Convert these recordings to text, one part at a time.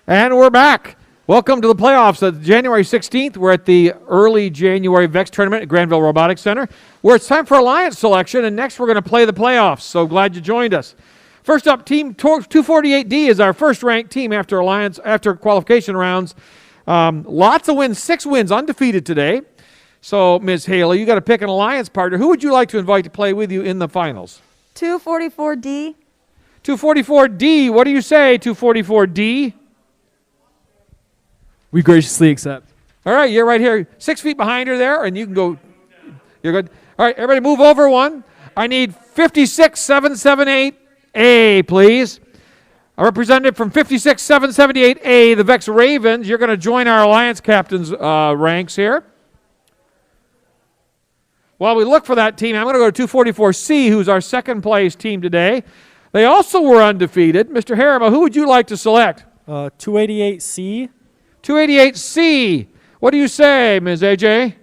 And we're back. Welcome to the playoffs. January 16th, we're at the early January VEX tournament at Granville Robotics Center, where it's time for Alliance selection, and next we're going to play the playoffs. So glad you joined us. First up, Team 248D is our first-ranked team after qualification rounds. Lots of wins, 6 wins, undefeated today. So, Ms. Haley, you got to pick an Alliance partner. Who would you like to invite to play with you in the finals? 244D. 244D. What do you say, 244D? We graciously accept. All right, you're right here, 6 feet behind her there, and you can go. You're good. All right, everybody move over one. I need 56778A, please. A representative from 56778A, the VEX Ravens. You're going to join our Alliance captains' ranks here. While we look for that team, I'm going to go to 244C, who's our second place team today. They also were undefeated. Mr. Harriman, who would you like to select? 288C. 288C. What do you say, Ms. AJ?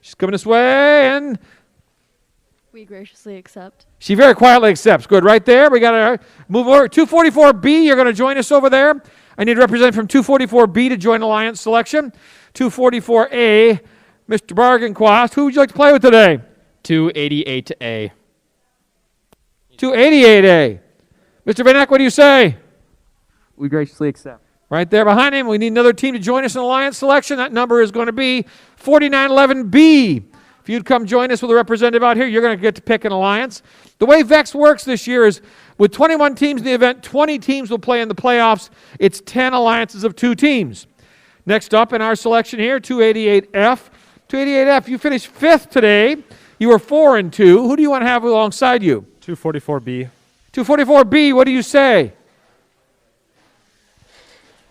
She's coming this way, and We graciously accept. she very quietly accepts. Good, right there. We got to move over. 244B, you're going to join us over there. I need a representative from 244B to join Alliance selection. 244A, Mr. Bargainquast. Who would you like to play with today? 288A. 288A. Mr. Van Eck, what do you say? We graciously accept. Right there behind him, we need another team to join us in Alliance selection. That number is going to be 4911B. If you'd come join us with a representative out here, you're going to get to pick an Alliance. The way VEX works this year is with 21 teams in the event, 20 teams will play in the playoffs. It's 10 alliances of 2 teams. Next up in our selection here, 288F. 288F, you finished 5th today. You were 4-2. Who do you want to have alongside you? 244B. 244B, what do you say?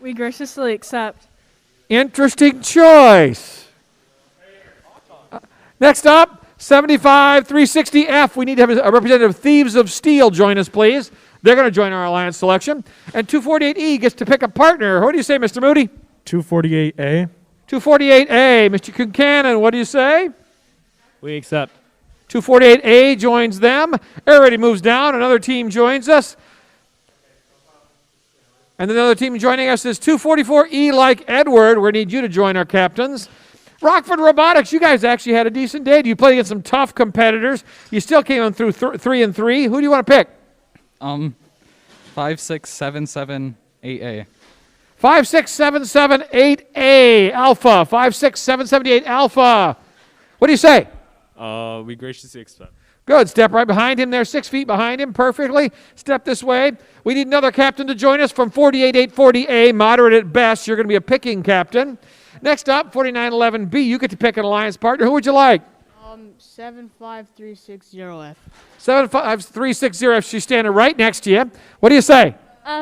We graciously accept. Interesting choice. Next up, 75360F. We need to have a representative of Thieves of Steel join us, please. They're going to join our Alliance selection. And 248E gets to pick a partner. What do you say, Mr. Moody? 248A. 248A. Mr. Concannon, what do you say? We accept. 248A joins them. Everybody moves down. Another team joins us. And another team joining us is 244E like Edward. We're going to need you to join our captains. Rockford Robotics, you guys actually had a decent day. You played against some tough competitors. You still came on through 3-3. Who do you want to pick? 56778A. 56778A Alpha. 56778 Alpha. What do you say? We graciously accept. Good. Step right behind him there, 6 feet behind him. Perfectly. Step this way. We need another captain to join us from 48840A, moderate at best. You're going to be a picking captain. Next up, 4911B. You get to pick an Alliance partner. Who would you like? 75360F. 75360F. She's standing right next to you. What do you say?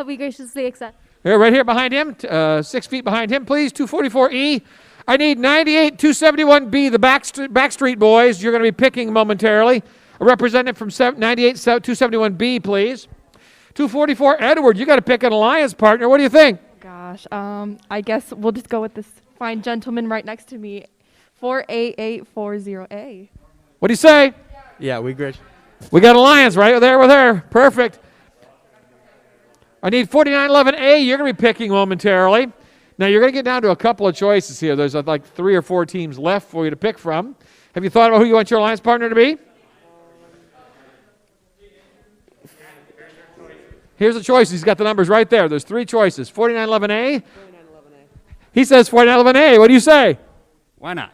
We graciously accept. Here, right here behind him. 6 feet behind him, please. 244E. I need 98271B, the Backstreet Boys. You're going to be picking momentarily. A representative from 98271B, please. 244 Edward, you got to pick an Alliance partner. What do you think? Gosh, I guess we'll just go with this fine gentleman right next to me, 48840A. What do you say? Yeah, we graciously. We got Alliance right there with her. Perfect. I need 4911A. You're going to be picking momentarily. Now, you're going to get down to a couple of choices here. There's like 3 or 4 teams left for you to pick from. Have you thought about who you want your Alliance partner to be? Here's the choices. He's got the numbers right there. There's 3 choices. 4911A. He says 4911A. What do you say? Why not?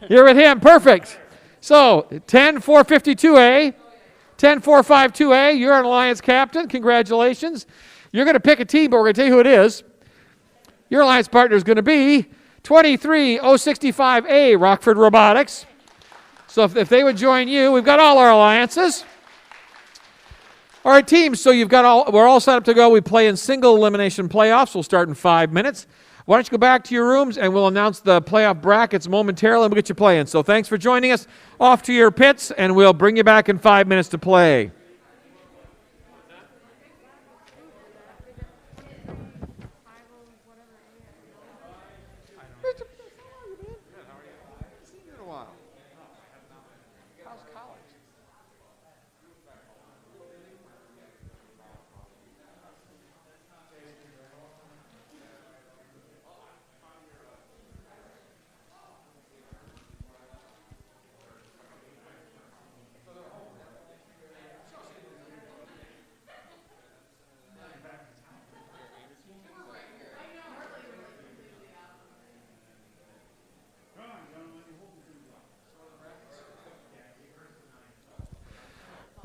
You're with him. Perfect. So 10452A, 10452A. You're an Alliance captain. Congratulations. You're going to pick a team, but we're going to tell you who it is. Your Alliance partner is going to be 23065A, Rockford Robotics. So if they would join you, we've got all our alliances. All right, teams, so we're all set up to go. We play in single elimination playoffs. We'll start in 5 minutes. Why don't you go back to your rooms, and we'll announce the playoff brackets momentarily, and we'll get you playing. So thanks for joining us. Off to your pits, and we'll bring you back in 5 minutes to play.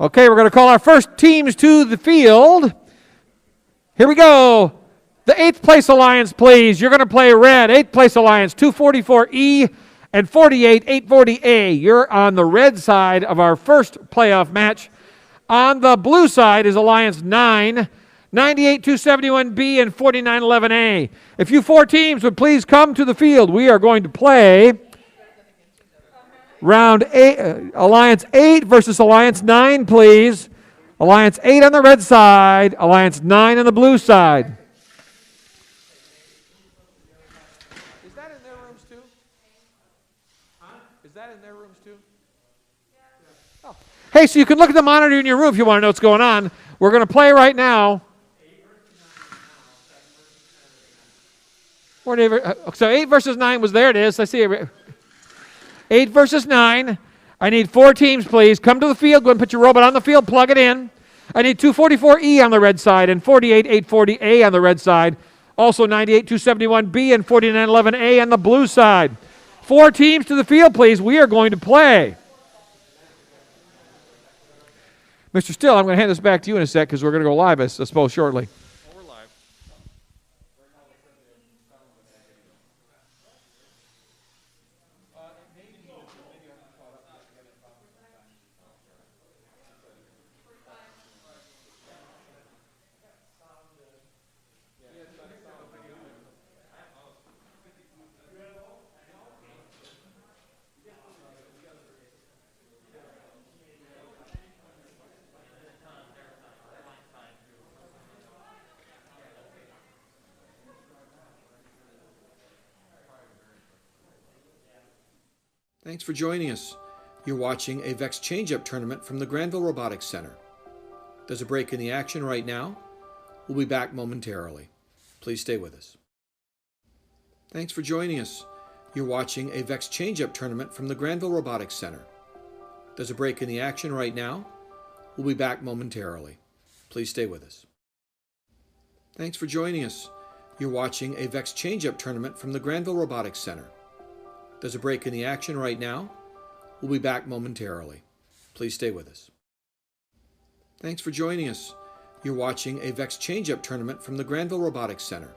Okay, we're going to call our first teams to the field. Here we go. The 8th place alliance, please. You're going to play red. 8th place alliance, 244E and 48-840A. You're on the red side of our first playoff match. On the blue side is alliance 9, 98-271B and 49-11A. If you 4 teams would please come to the field, we are going to play round 8, alliance 8 versus alliance 9, please. Alliance 8 on the red side, alliance 9 on the blue side. Is that in their rooms too? Huh? Is that in their rooms too? Yeah. Oh. Hey, so you can look at the monitor in your room if you want to know what's going on. We're going to play right now. So 8 versus 9 was there. It is. I see it. 8 versus 9. I need 4 teams, please. Come to the field. Go and put your robot on the field. Plug it in. I need 244E on the red side and 48-840A on the red side. Also 98-271B and 49-11A on the blue side. 4 teams to the field, please. We are going to play. Mr. Still, I'm going to hand this back to you in a sec because we're going to go live, I suppose, shortly. We're live. Thanks for joining us. You're watching a VEX Change-Up tournament from the Granville Robotics Center. There's a break in the action right now. We'll be back momentarily. Please stay with us. Thanks for joining us. You're watching a VEX Change-Up tournament from the Granville Robotics Center. There's a break in the action right now. We'll be back momentarily. Please stay with us. Thanks for joining us. You're watching a VEX Change-Up tournament from the Granville Robotics Center. There's a break in the action right now. We'll be back momentarily. Please stay with us. Thanks for joining us. You're watching a VEX Change-Up tournament from the Granville Robotics Center.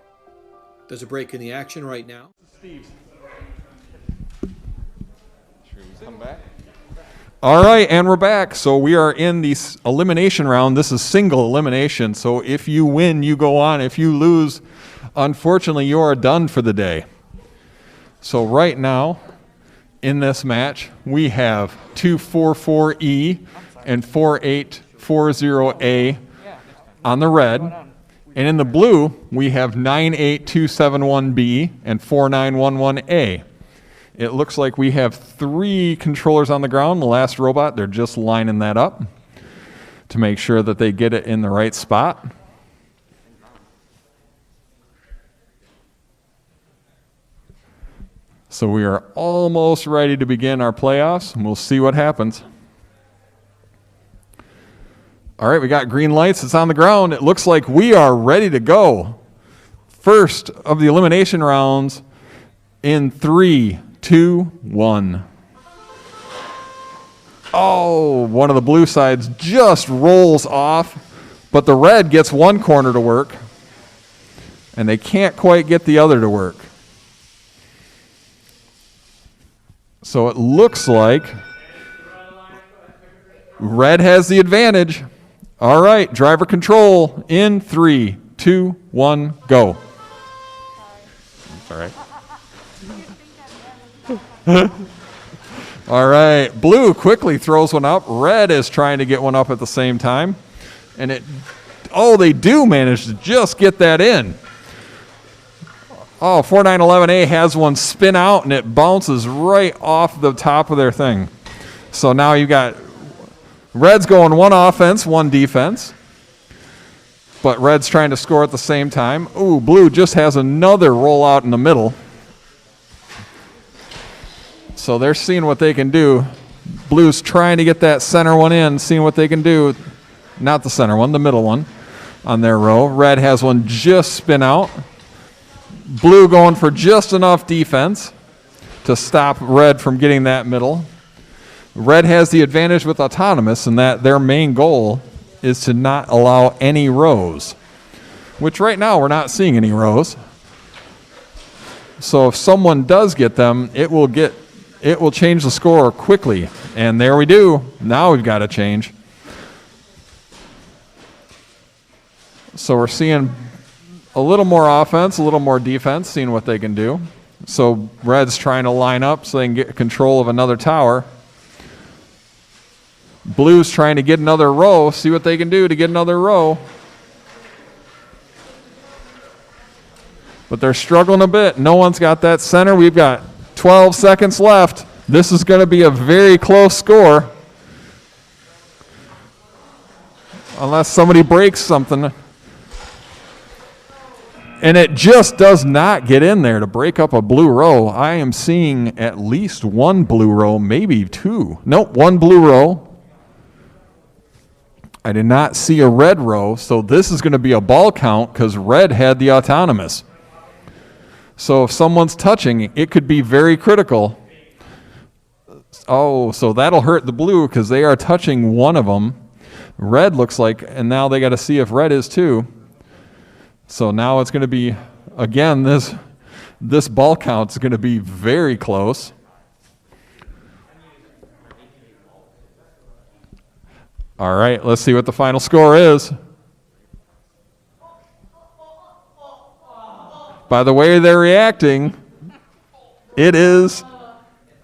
There's a break in the action right now. Steve. Come back. All right, and we're back. So we are in the elimination round. This is single elimination. So if you win, you go on. If you lose, unfortunately, you are done for the day. So right now, in this match, we have 244E and 4840A on the red. And in the blue, we have 98271B and 4911A. It looks like we have 3 controllers on the ground. The last robot, they're just lining that up to make sure that they get it in the right spot. So we are almost ready to begin our playoffs, and we'll see what happens. All right, we got green lights. It's on the ground. It looks like we are ready to go. First of the elimination rounds in 3, 2, 1. Oh, one of the blue sides just rolls off, but the red gets one corner to work, and they can't quite get the other to work. So it looks like red has the advantage. All right, driver control in 3, 2, 1, go. All right. All right, blue quickly throws one up. Red is trying to get one up at the same time. And they do manage to just get that in. Oh, 4911A has one spin out, and it bounces right off the top of their thing. So now you got red's going 1 offense, 1 defense. But red's trying to score at the same time. Ooh, blue just has another rollout in the middle. So they're seeing what they can do. Blue's trying to get that center one in, seeing what they can do. Not the center one, the middle one on their row. Red has one just spin out. Blue going for just enough defense to stop red from getting that middle. Red has the advantage with autonomous in that their main goal is to not allow any rows, which right now we're not seeing any rows. So if someone does get them, it will change the score quickly. And there we do. Now we've got to change. So we're seeing a little more offense, a little more defense, seeing what they can do. So Red's trying to line up so they can get control of another tower. Blue's trying to get another row, see what they can do to get another row. But they're struggling a bit. No one's got that center. We've got 12 seconds left. This is going to be a very close score. Unless somebody breaks something. And it just does not get in there to break up a blue row. I am seeing at least one blue row, maybe two. Nope, one blue row. I did not see a red row, so this is going to be a ball count because red had the autonomous. So if someone's touching, it could be very critical. Oh, so that'll hurt the blue because they are touching one of them. Red looks like, and now they got to see if red is too. So now it's going to be, again, this ball count is going to be very close. All right, let's see what the final score is. By the way they're reacting, it is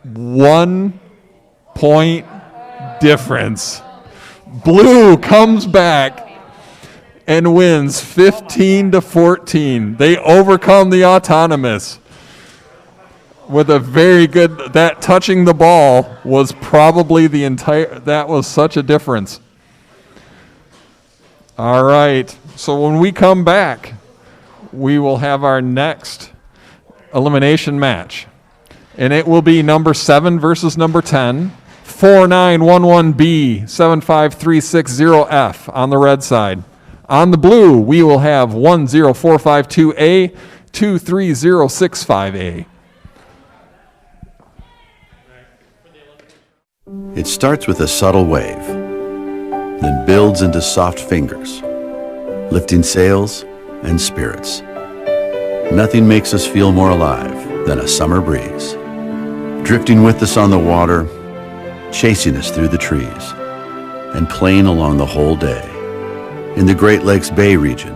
1 point difference. Blue comes back and wins 15-14. They overcome the autonomous with a very good, that touching the ball was probably that was such a difference. All right, so when we come back, we will have our next elimination match. And it will be number 7 versus number 10, 4911B, 75360F on the red side. On the blue, we will have 10452A, 23065A. It starts with a subtle wave, then builds into soft fingers, lifting sails and spirits. Nothing makes us feel more alive than a summer breeze, drifting with us on the water, chasing us through the trees, and playing along the whole day. In the Great Lakes Bay region,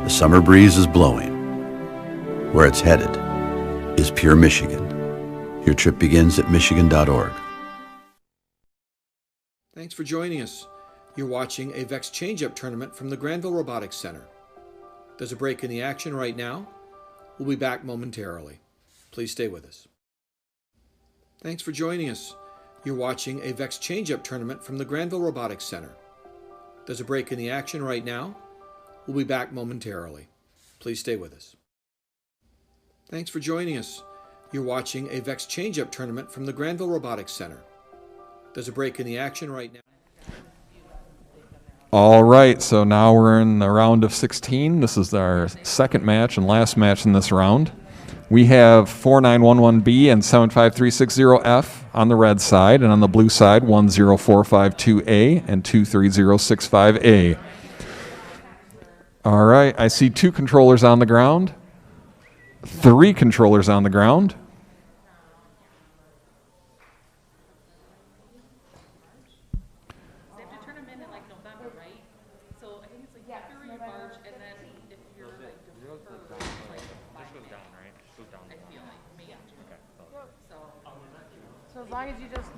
the summer breeze is blowing. Where it's headed is pure Michigan. Your trip begins at michigan.org. Thanks for joining us. You're watching a VEX Change-Up tournament from the Granville Robotics Center. There's a break in the action right now. We'll be back momentarily. Please stay with us. Thanks for joining us. You're watching a VEX Change-Up tournament from the Granville Robotics Center. There's a break in the action right now. We'll be back momentarily. Please stay with us. Thanks for joining us. You're watching a VEX Change-Up tournament from the Granville Robotics Center. There's a break in the action right now. All right, so now we're in the round of 16. This is our second match and last match in this round. We have 4911B and 75360F on the red side, and on the blue side, 10452A and 23065A. All right, I see 2 controllers on the ground, 3 controllers on the ground. So as long as you just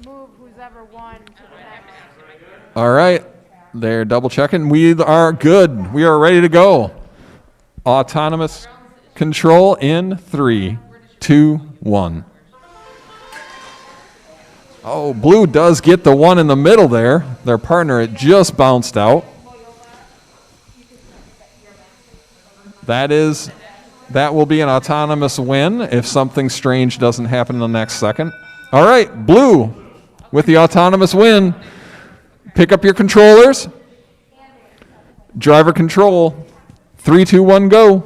move who's ever won to the next. All right, they're double checking. We are good. We are ready to go. Autonomous control in 3, 2, 1. Oh, blue does get the one in the middle there. Their partner, it just bounced out. That will be an autonomous win if something strange doesn't happen in the next second. All right, blue with the autonomous win. Pick up your controllers. Driver control. 3, 2, 1, go.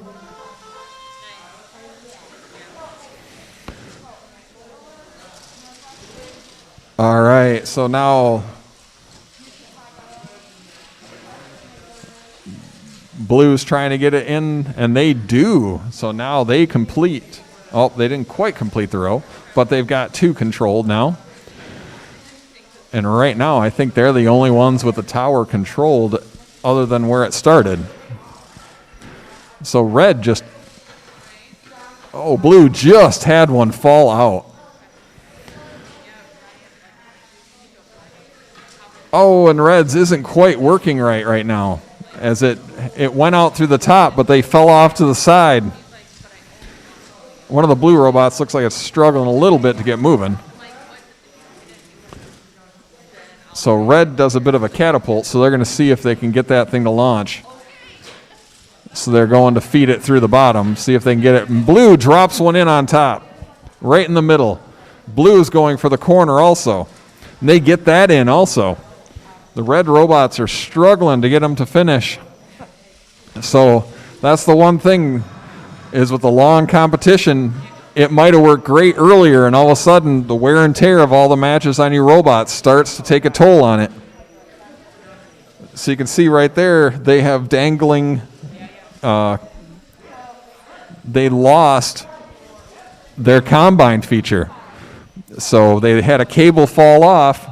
All right, so now Blue's trying to get it in, and they do. So now they complete. Oh, they didn't quite complete the row, but they've got 2 controlled now. And right now, I think they're the only ones with the tower controlled other than where it started. So red just... Oh, blue just had one fall out. Oh, and red's isn't quite working right now, as it went out through the top, but they fell off to the side. One of the blue robots looks like it's struggling a little bit to get moving. So red does a bit of a catapult, so they're going to see if they can get that thing to launch. So they're going to feed it through the bottom, see if they can get it. And blue drops one in on top, right in the middle. Blue's going for the corner also. And they get that in also. The red robots are struggling to get them to finish. So that's the one thing, is with the long competition, it might have worked great earlier, and all of a sudden the wear and tear of all the matches on your robots starts to take a toll on it. So you can see right there, they have dangling, they lost their combine feature. So they had a cable fall off,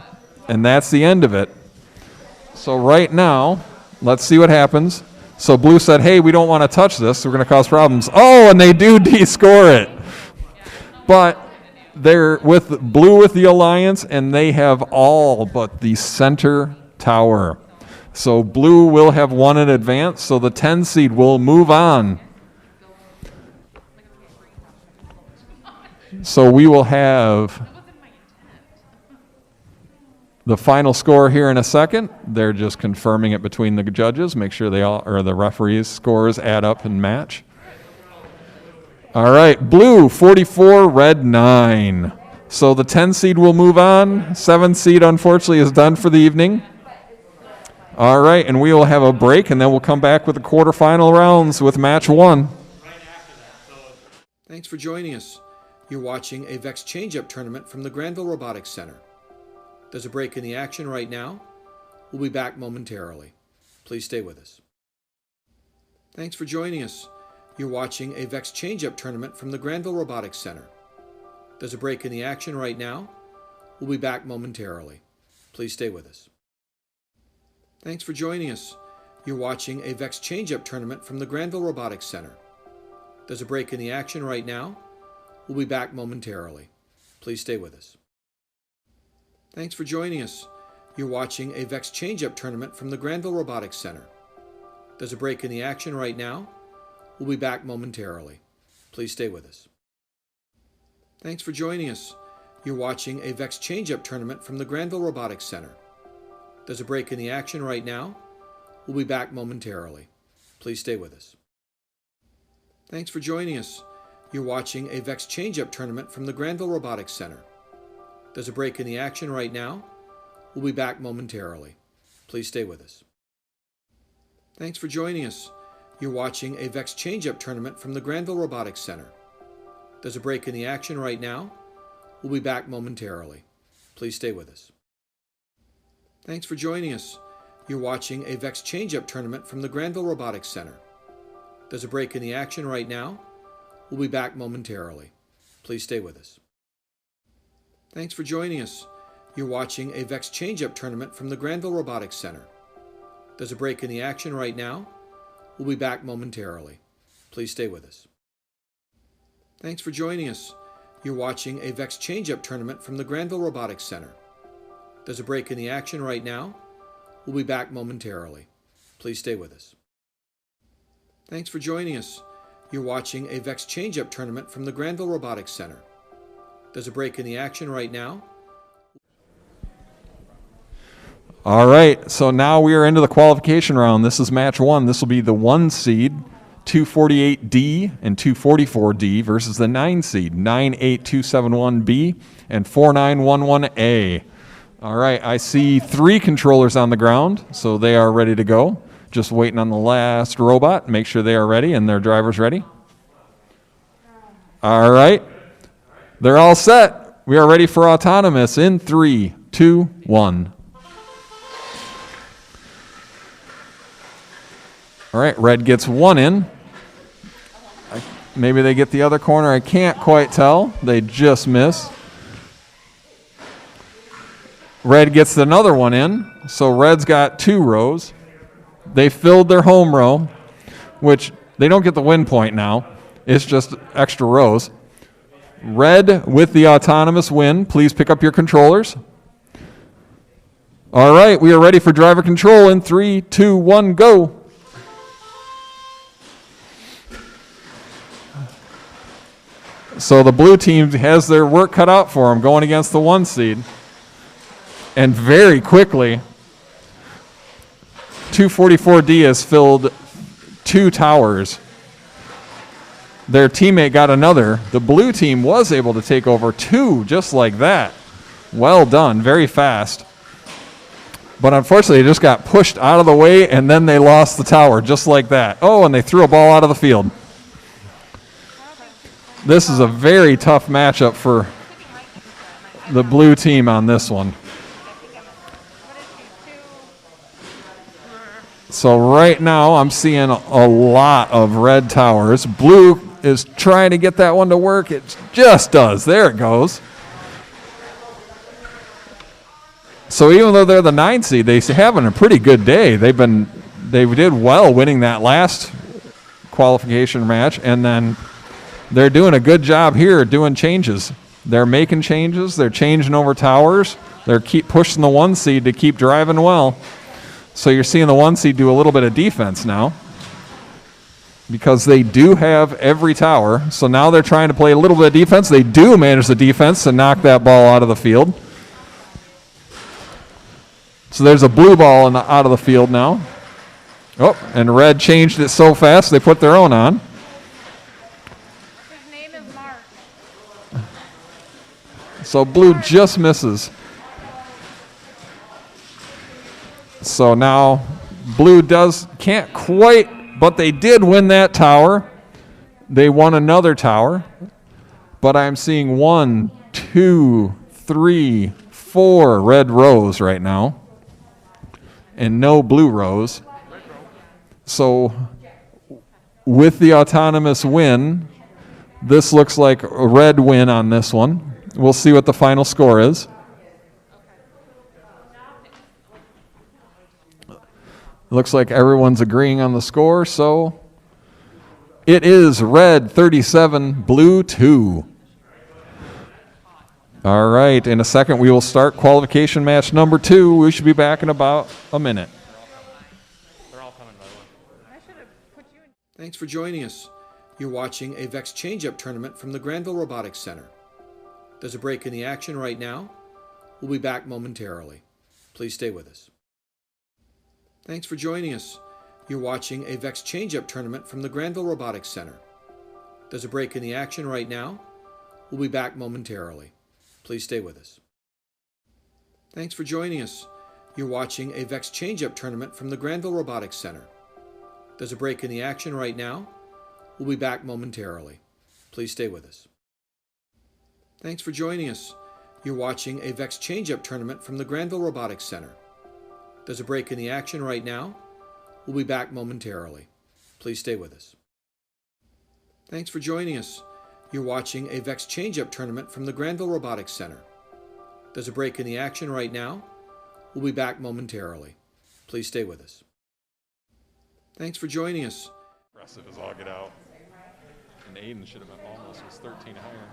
and that's the end of it. So right now, let's see what happens. So blue said, hey, we don't want to touch this. We're going to cause problems. Oh, and they do de-score it. But they're with blue with the alliance, and they have all but the center tower. So blue will have won in advance, so the 10 seed will move on. So we will have the final score here in a second. They're just confirming it between the judges, make sure they all, or the referees' scores add up and match. All right, blue 44, red 9. So the 10 seed will move on. 7 seed, unfortunately, is done for the evening. All right, and we will have a break, and then we'll come back with the quarterfinal rounds with match 1. Thanks for joining us. You're watching a VEX Change-Up tournament from the Granville Robotics Center. There's a break in the action right now. We'll be back momentarily. Please stay with us. Thanks for joining us. You're watching a VEX Change-Up tournament from the Granville Robotics Center. There's a break in the action right now. We'll be back momentarily. Please stay with us. Thanks for joining us. You're watching a VEX Change-Up tournament from the Granville Robotics Center. There's a break in the action right now. We'll be back momentarily. Please stay with us. Thanks for joining us. You're watching a VEX Change-Up tournament from the Granville Robotics Center. There's a break in the action right now. We'll be back momentarily. Please stay with us. Thanks for joining us. You're watching a VEX Change-Up tournament from the Granville Robotics Center. There's a break in the action right now. We'll be back momentarily. Please stay with us. Thanks for joining us. You're watching a VEX Change-Up tournament from the Granville Robotics Center. There's a break in the action right now. We'll be back momentarily. Please stay with us. Thanks for joining us. You're watching a VEX Change-Up tournament from the Granville Robotics Center. There's a break in the action right now. We'll be back momentarily. Please stay with us. Thanks for joining us. You're watching a VEX Change-Up tournament from the Granville Robotics Center. There's a break in the action right now. We'll be back momentarily. Please stay with us. Thanks for joining us. You're watching a VEX Change-Up tournament from the Granville Robotics Center. There's a break in the action right now. We'll be back momentarily. Please stay with us. Thanks for joining us. You're watching a VEX Change-Up tournament from the Granville Robotics Center. There's a break in the action right now. We'll be back momentarily. Please stay with us. Thanks for joining us. You're watching a VEX Change-Up tournament from the Granville Robotics Center. There's a break in the action right now. All right, so now we are into the qualification round. This is match 1. This will be the 1 seed, 248D and 244D versus the 9 seed, 98271B and 4911A. All right, I see 3 controllers on the ground, so they are ready to go. Just waiting on the last robot. Make sure they are ready and their driver's ready. All right, they're all set. We are ready for autonomous in 3, 2, 1. All right, red gets 1 in. Maybe they get the other corner. I can't quite tell. They just miss. Red gets another 1 in. So red's got 2 rows. They filled their home row, which they don't get the win point now. It's just extra rows. Red with the autonomous win. Please pick up your controllers. All right, we are ready for driver control in 3, 2, 1, go. So the blue team has their work cut out for them going against the 1 seed. And very quickly, 244D has filled 2 towers. Their teammate got another. The blue team was able to take over 2 just like that. Well done, very fast. But unfortunately, they just got pushed out of the way, and then they lost the tower just like that. Oh, and they threw a ball out of the field. This is a very tough matchup for the blue team on this one. So right now I'm seeing a lot of red towers. Blue is trying to get that one to work. It just does. There it goes. So even though they're the 9 seed, they're having a pretty good day. They did well winning that last qualification match, and then they're doing a good job here doing changes. They're making changes. They're changing over towers. They're keep pushing the 1 seed to keep driving well. So you're seeing the 1 seed do a little bit of defense now because they do have every tower. So now they're trying to play a little bit of defense. They do manage the defense to knock that ball out of the field. So there's a blue ball out of the field now. Oh, and red changed it so fast they put their own on. His name is Mark. So blue just misses. So now blue can't quite, but they did win that tower. They won another tower. But I'm seeing 1, 2, 3, 4 red rows right now. And no blue rows. So with the autonomous win, this looks like a red win on this one. We'll see what the final score is. Looks like everyone's agreeing on the score, so it is red 37, blue 2. All right, in a second we will start qualification match number 2. We should be back in about a minute. Thanks for joining us. You're watching a VEX Change-Up tournament from the Granville Robotics Center. There's a break in the action right now. We'll be back momentarily. Please stay with us. Thanks for joining us. You're watching a VEX Change-Up tournament from the Granville Robotics Center. There's a break in the action right now. We'll be back momentarily. Please stay with us. Thanks for joining us. You're watching a VEX Change-Up tournament from the Granville Robotics Center. There's a break in the action right now. We'll be back momentarily. Please stay with us. Thanks for joining us. You're watching a VEX Change-Up tournament from the Granville Robotics Center. There's a break in the action right now. We'll be back momentarily. Please stay with us. Thanks for joining us. You're watching a VEX Change-Up tournament from the Granville Robotics Center. There's a break in the action right now. We'll be back momentarily. Please stay with us. Thanks for joining us. Aggressive as all get out. And Aiden should have been almost was 13 higher.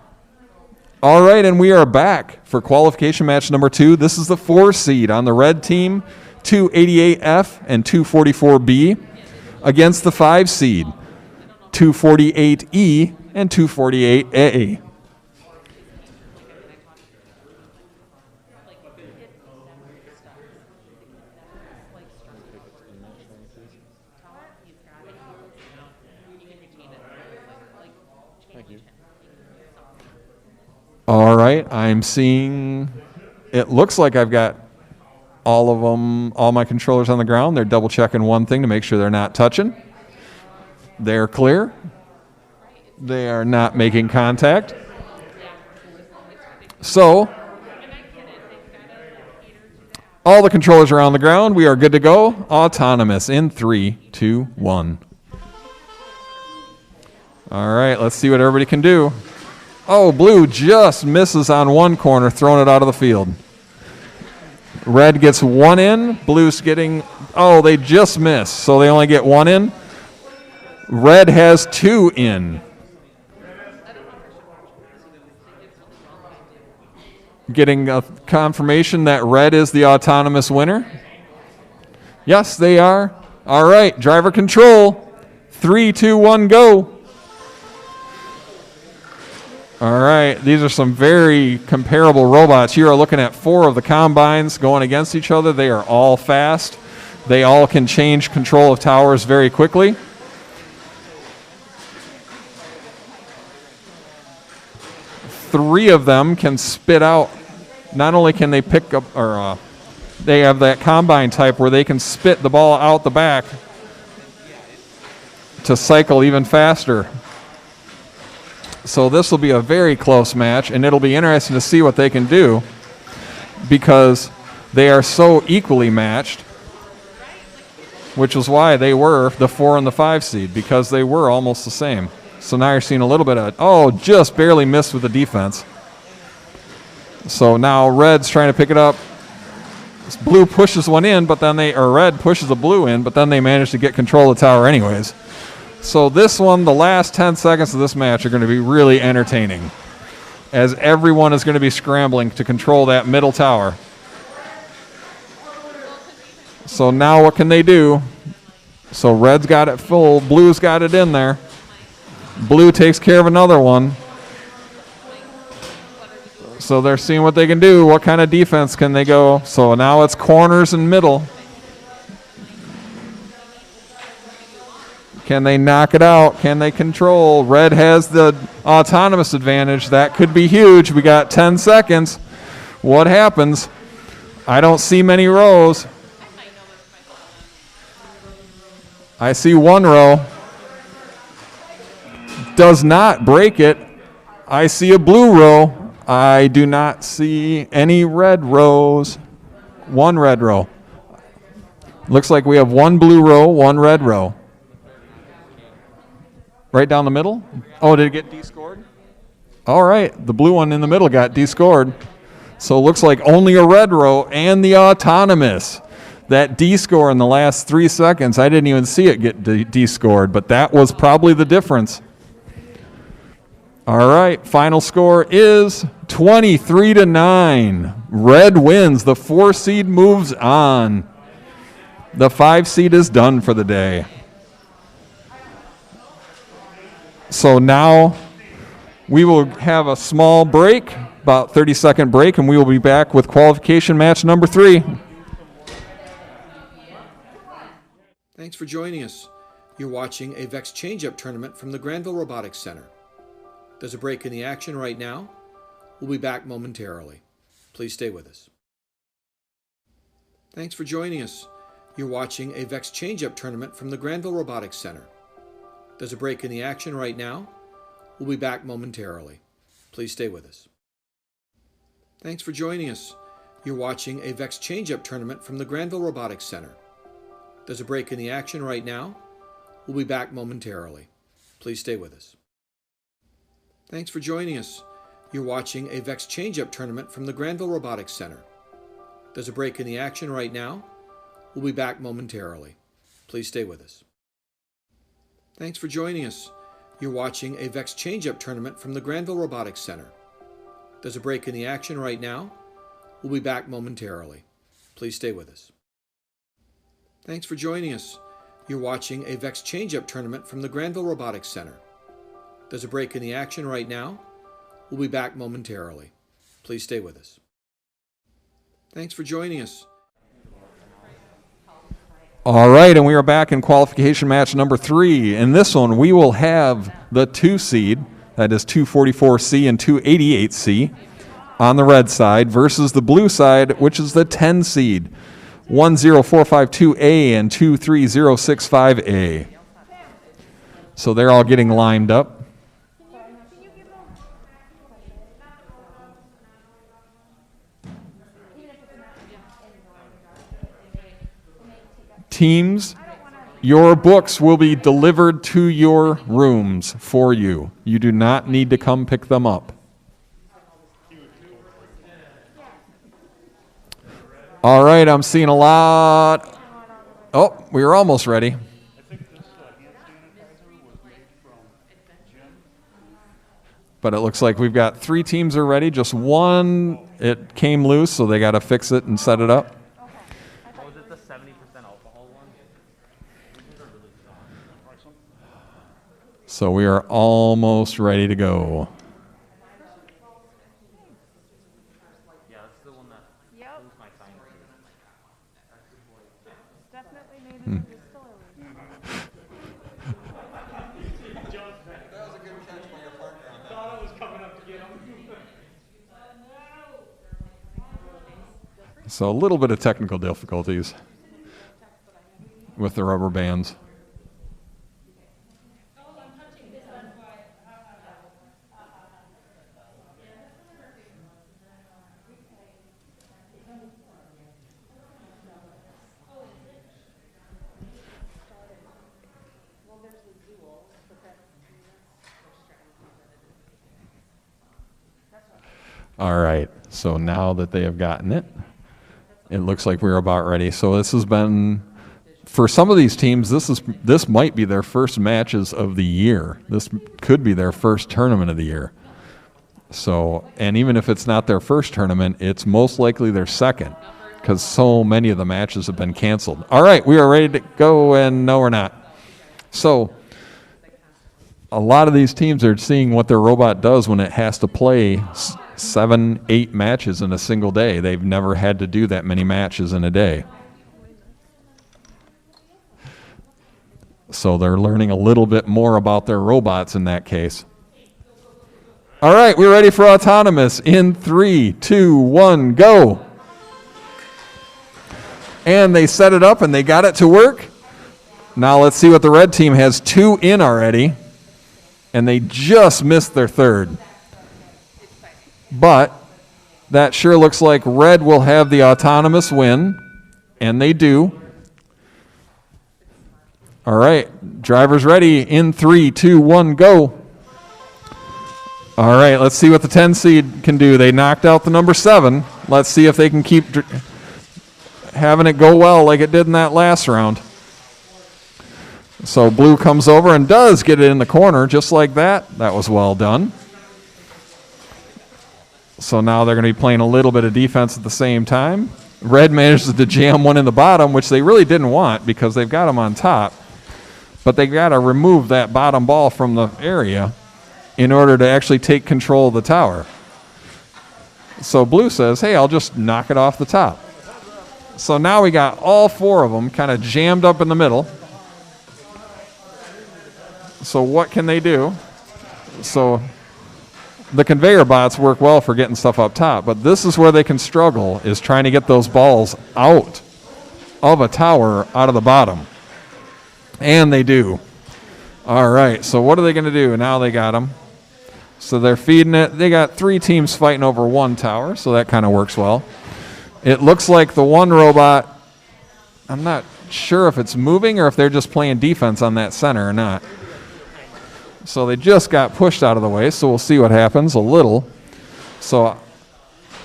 All right, and we are back for qualification match number 2. This is the 4 seed on the red team, 288F and 244B, against the 5 seed, 248E and 248A. All right, I'm seeing, it looks like I've got all of them, all my controllers on the ground. They're double checking one thing to make sure they're not touching. They're clear. They are not making contact. So, All the controllers are on the ground. We are good to go. Autonomous in 3, 2, 1. All right, let's see what everybody can do. Oh, blue just misses on one corner, throwing it out of the field. Red gets one in. Blue's getting, oh, they just miss, so they only get one in. Red has two in. Getting a confirmation that red is the autonomous winner. Yes, they are. All right, driver control. 3, 2, 1, go. All right, these are some very comparable robots. Here are looking at 4 of the combines going against each other. They are all fast. They all can change control of towers very quickly. Three of them can spit out, not only can they pick up, or they have that combine type where they can spit the ball out the back to cycle even faster. So this will be a very close match, and it'll be interesting to see what they can do because they are so equally matched, which is why they were the 4 and the 5 seed, because they were almost the same. So now you're seeing a little bit of, oh, just barely missed with the defense. So now red's trying to pick it up. Blue pushes one in, but then or red pushes a blue in, but then they manage to get control of the tower anyways. So this one, the last 10 seconds of this match are going to be really entertaining, as everyone is going to be scrambling to control that middle tower. So now what can they do? So red's got it full, blue's got it in there. Blue takes care of another one. So they're seeing what they can do. What kind of defense can they go? So now it's corners and middle. Can they knock it out? Can they control? Red has the autonomous advantage. That could be huge. We got 10 seconds. What happens? I don't see many rows. I see one row. Does not break it. I see a blue row. I do not see any red rows. One red row. Looks like we have one blue row, one red row. Right down the middle? Oh, did it get D-scored? All right, the blue one in the middle got D-scored. So it looks like only a red row and the autonomous. That D-score in the last 3 seconds, I didn't even see it get D-scored, but that was probably the difference. All right, final score is 23-9. Red wins. The 4 seed moves on. The 5 seed is done for the day. So now we will have a small break, about 30-second break, and we will be back with qualification match number 3. Thanks for joining us. You're watching a VEX Change-Up tournament from the Granville Robotics Center. There's a break in the action right now. We'll be back momentarily. Please stay with us. Thanks for joining us. You're watching a VEX Change-Up tournament from the Granville Robotics Center. There's a break in the action right now. We'll be back momentarily. Please stay with us. Thanks for joining us. You're watching a VEX Change-Up tournament from the Granville Robotics Center. There's a break in the action right now. We'll be back momentarily. Please stay with us. Thanks for joining us. You're watching a VEX Change-Up tournament from the Granville Robotics Center. There's a break in the action right now. We'll be back momentarily. Please stay with us. Thanks for joining us. You're watching a VEX Change-Up tournament from the Granville Robotics Center. There's a break in the action right now. We'll be back momentarily. Please stay with us. Thanks for joining us. You're watching a VEX Change-Up tournament from the Granville Robotics Center. There's a break in the action right now. We'll be back momentarily. Please stay with us. Thanks for joining us. All right, and we are back in qualification match number 3. In this one, we will have the 2 seed, that is 244C and 288C, on the red side versus the blue side, which is the 10 seed, 10452A and 23065A. So they're all getting lined up. teams, your books will be delivered to your rooms for you. You do not need to come pick them up. All right, I'm seeing a lot. Oh, we are almost ready. But it looks like we've got 3 teams are ready. Just one, it came loose, so they got to fix it and set it up. Was it the 70% alcohol one? So we are almost ready to go. Yeah, that's the one that Yep, owns my sign. definitely made it in the distillery. So a little bit of technical difficulties with the rubber bands. All right, so now that they have gotten it, it looks like we're about ready. So this has been, for some of these teams, this might be their first matches of the year. This could be their first tournament of the year. So, and even if it's not their first tournament, it's most likely their second, because so many of the matches have been canceled. All right, we are ready to go, and no, we're not. So, a lot of these teams are seeing what their robot does when it has to play 7, 8 matches in a single day. They've never had to do that many matches in a day. So they're learning a little bit more about their robots in that case. All right, we're ready for autonomous in 3, 2, 1, go. And they set it up and they got it to work. Now let's see what the red team has 2 in already. And they just missed their third. But that sure looks like red will have the autonomous win, and they do. All right, drivers ready in 3, 2, 1, go. All right, let's see what the 10 seed can do. They knocked out the number 7. Let's see if they can keep having it go well like it did in that last round. So blue comes over and does get it in the corner just like that. That was well done. So now they're going to be playing a little bit of defense at the same time. Red manages to jam one in the bottom, which they really didn't want because they've got them on top. But they got to remove that bottom ball from the area in order to actually take control of the tower. So blue says, hey, I'll just knock it off the top. So now we got all 4 of them kind of jammed up in the middle. So what can they do? So the conveyor bots work well for getting stuff up top, but this is where they can struggle, is trying to get those balls out of a tower, out of the bottom. And they do. All right, so what are they going to do? Now they got them. So they're feeding it. They got 3 teams fighting over 1 tower, so that kind of works well. It looks like the one robot, I'm not sure if it's moving or if they're just playing defense on that center or not. So they just got pushed out of the way, so we'll see what happens a little. So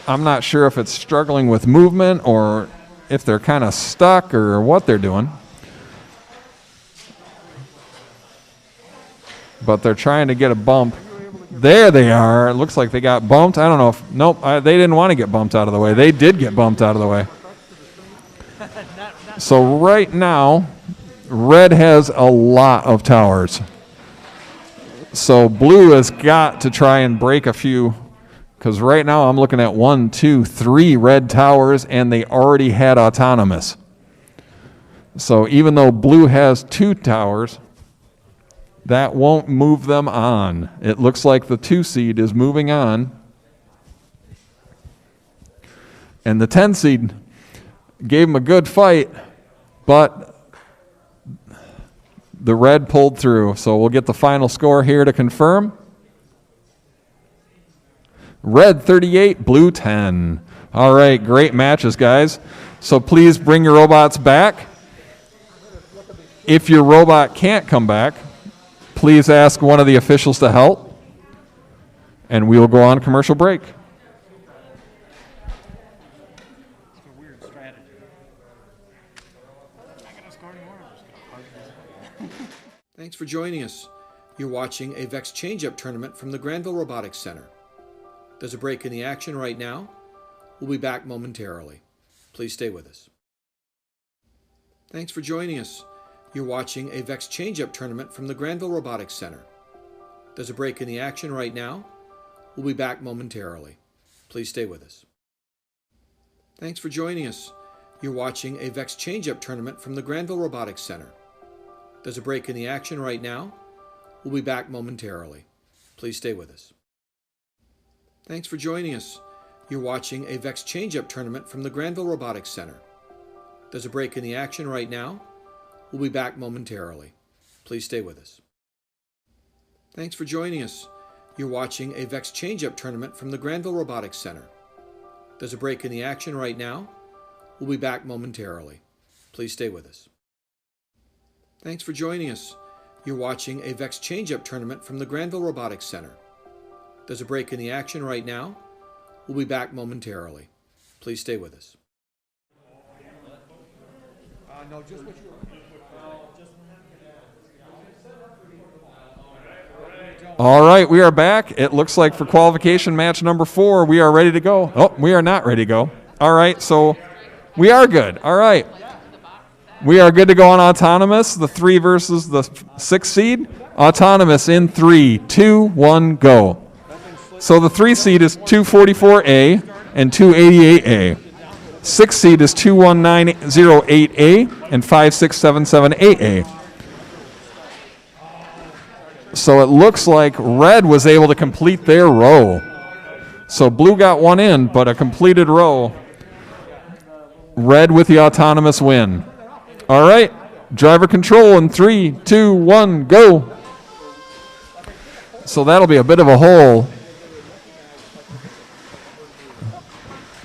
I'm not sure if it's struggling with movement or if they're kind of stuck or what they're doing. But they're trying to get a bump. There they are. It looks like they got bumped. I don't know if, nope, they didn't want to get bumped out of the way. They did get bumped out of the way. So right now, red has a lot of towers. So blue has got to try and break a few, because right now I'm looking at 1, 2, 3 red towers, and they already had autonomous. So even though blue has 2 towers, that won't move them on. It looks like the 2 seed is moving on. And the 10 seed gave them a good fight, but the red pulled through. So we'll get the final score here to confirm. Red 38, blue 10. All right, great matches, guys. So please bring your robots back. If your robot can't come back, please ask one of the officials to help, and we will go on commercial break. Thanks for joining us. You're watching a VEX Change-Up tournament from the Granville Robotics Center. There's a break in the action right now. We'll be back momentarily. Please stay with us. Thanks for joining us. You're watching a VEX Change-Up tournament from the Granville Robotics Center. There's a break in the action right now. We'll be back momentarily. Please stay with us. Thanks for joining us. You're watching a VEX Change-Up tournament from the Granville Robotics Center. There's a break in the action right now. We'll be back momentarily. Please stay with us. Thanks for joining us. You're watching a VEX Change-Up tournament from the Granville Robotics Center. There's a break in the action right now. We'll be back momentarily. Please stay with us. Thanks for joining us. You're watching a VEX Change-Up tournament from the Granville Robotics Center. There's a break in the action right now. We'll be back momentarily. Please stay with us. Thanks for joining us. You're watching a VEX Change-Up tournament from the Granville Robotics Center. There's a break in the action right now. We'll be back momentarily. Please stay with us. All right, we are back. It looks like for qualification match number 4, we are ready to go. Oh, we are not ready to go. All right, so we are good. All right. We are good to go on autonomous, the 3 versus the 6 seed. Autonomous in 3, 2, 1, go. So the 3 seed is 244A and 288A. 6 seed is 21908A and 5677AA. So it looks like red was able to complete their row. So blue got one in, but a completed row. Red with the autonomous win. All right, driver control in 3, 2, 1, go. So that'll be a bit of a hole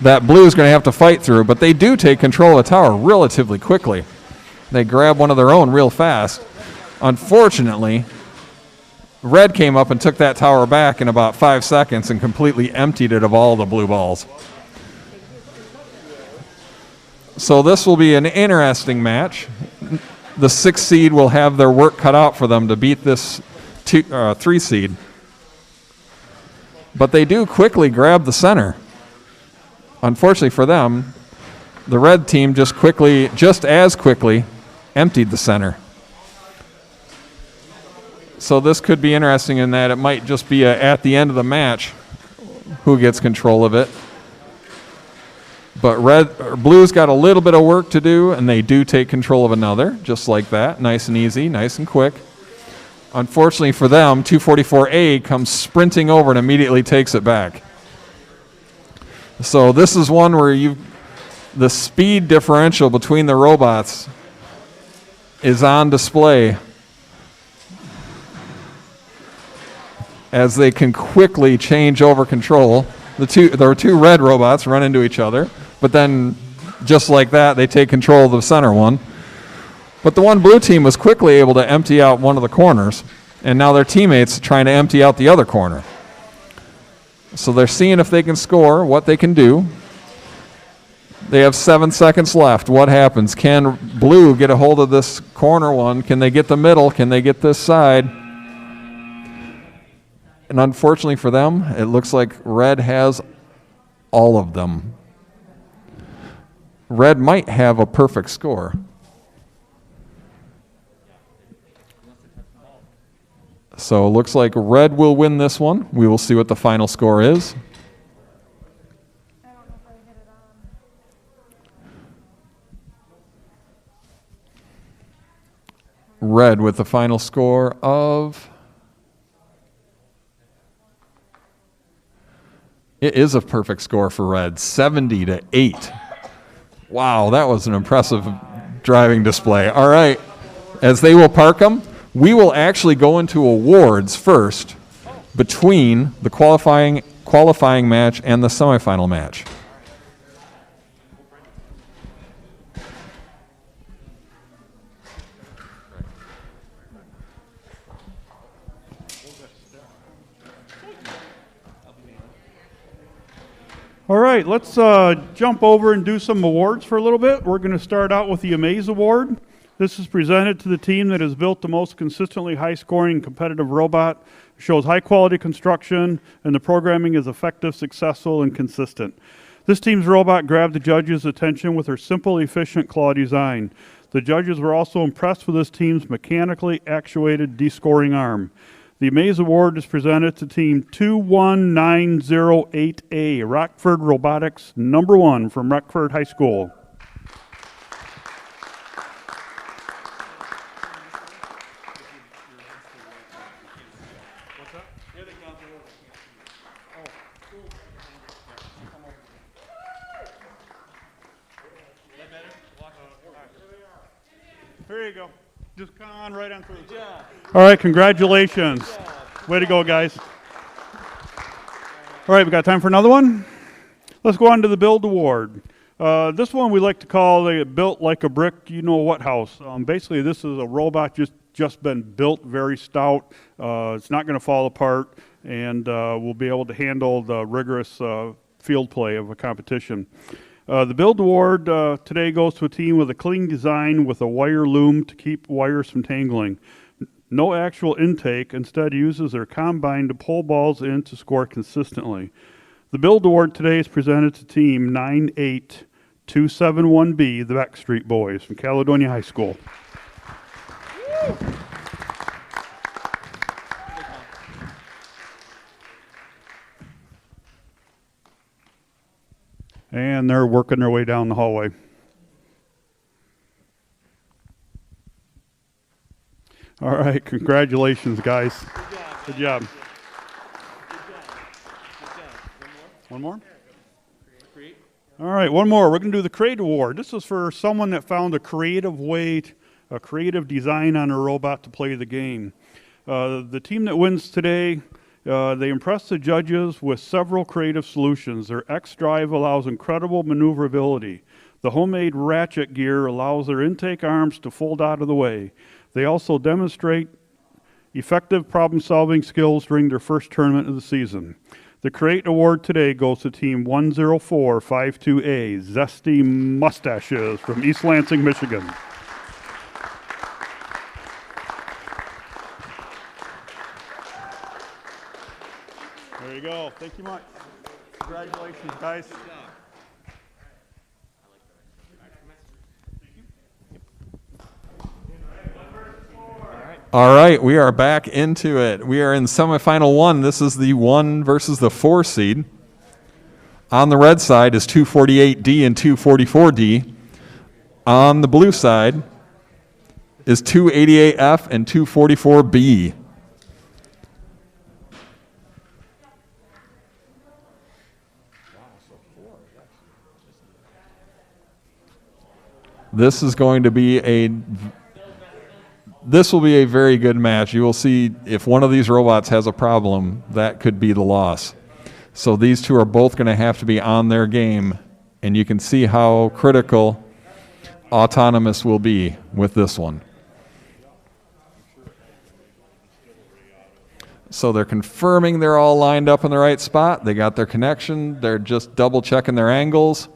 that blue is going to have to fight through, but they do take control of the tower relatively quickly. They grab one of their own real fast. Unfortunately, red came up and took that tower back in about 5 seconds and completely emptied it of all the blue balls. So this will be an interesting match. The 6 seed will have their work cut out for them to beat this 3 seed. But they do quickly grab the center. Unfortunately for them, the red team just as quickly emptied the center. So this could be interesting in that it might just be at the end of the match who gets control of it. But blue's got a little bit of work to do, and they do take control of another, just like that. Nice and easy, nice and quick. Unfortunately for them, 244A comes sprinting over and immediately takes it back. So this is one where the speed differential between the robots is on display as they can quickly change over control. There were 2 red robots run into each other, but then just like that, they take control of the center one. But the one blue team was quickly able to empty out one of the corners, and now their teammates trying to empty out the other corner. So they're seeing if they can score, what they can do. They have 7 seconds left. What happens? Can blue get a hold of this corner one? Can they get the middle? Can they get this side? And unfortunately for them, it looks like red has all of them. Red might have a perfect score. So it looks like red will win this one. We will see what the final score is. Red with the final score of... It is a perfect score for red, 70-8. Wow, that was an impressive driving display. All right, as they will park them, we will actually go into awards first between the qualifying match and the semifinal match. All right, let's jump over and do some awards for a little bit. We're going to start out with the Amaze Award. This is presented to the team that has built the most consistently high-scoring competitive robot. It shows high-quality construction, and the programming is effective, successful, and consistent. This team's robot grabbed the judges' attention with her simple, efficient claw design. The judges were also impressed with this team's mechanically actuated descoring arm. The Amaze Award is presented to Team 21908A, Rockford Robotics, number 1 from Rockford High School. Here you go. Just come on right on through. All right, congratulations. Way to go, guys. All right, we got time for another one? Let's go on to the Build Award. This one we like to call the Built Like a Brick, You Know What House. Basically, this is a robot just been built, very stout. It's not going to fall apart, and will be able to handle the rigorous field play of a competition. The Build Award today goes to a team with a clean design with a wire loom to keep wires from tangling. No actual intake, instead uses their combine to pull balls in to score consistently. The Build Award today is presented to Team 98271B, the Backstreet Boys from Caledonia High School. And they're working their way down the hallway. All right, congratulations, guys. Good job. One more? All right, one more. We're going to do the Create Award. This is for someone that found a creative way, a creative design on a robot to play the game. The team that wins today, they impress the judges with several creative solutions. Their X drive allows incredible maneuverability. The homemade ratchet gear allows their intake arms to fold out of the way. They also demonstrate effective problem-solving skills during their first tournament of the season. The Create Award today goes to Team 10452A, Zesty Mustaches from East Lansing, Michigan. There you go. Thank you much. Congratulations, guys. All right, we are back into it. We are in semifinal 1. This is the 1 versus the 4 seed. On the red side is 248D and 244D. On the blue side is 288F and 244B. This is going to be This will be a very good match. You will see if one of these robots has a problem, that could be the loss. So these two are both going to have to be on their game, and you can see how critical autonomous will be with this one. So they're confirming they're all lined up in the right spot. They got their connection. They're just double checking their angles.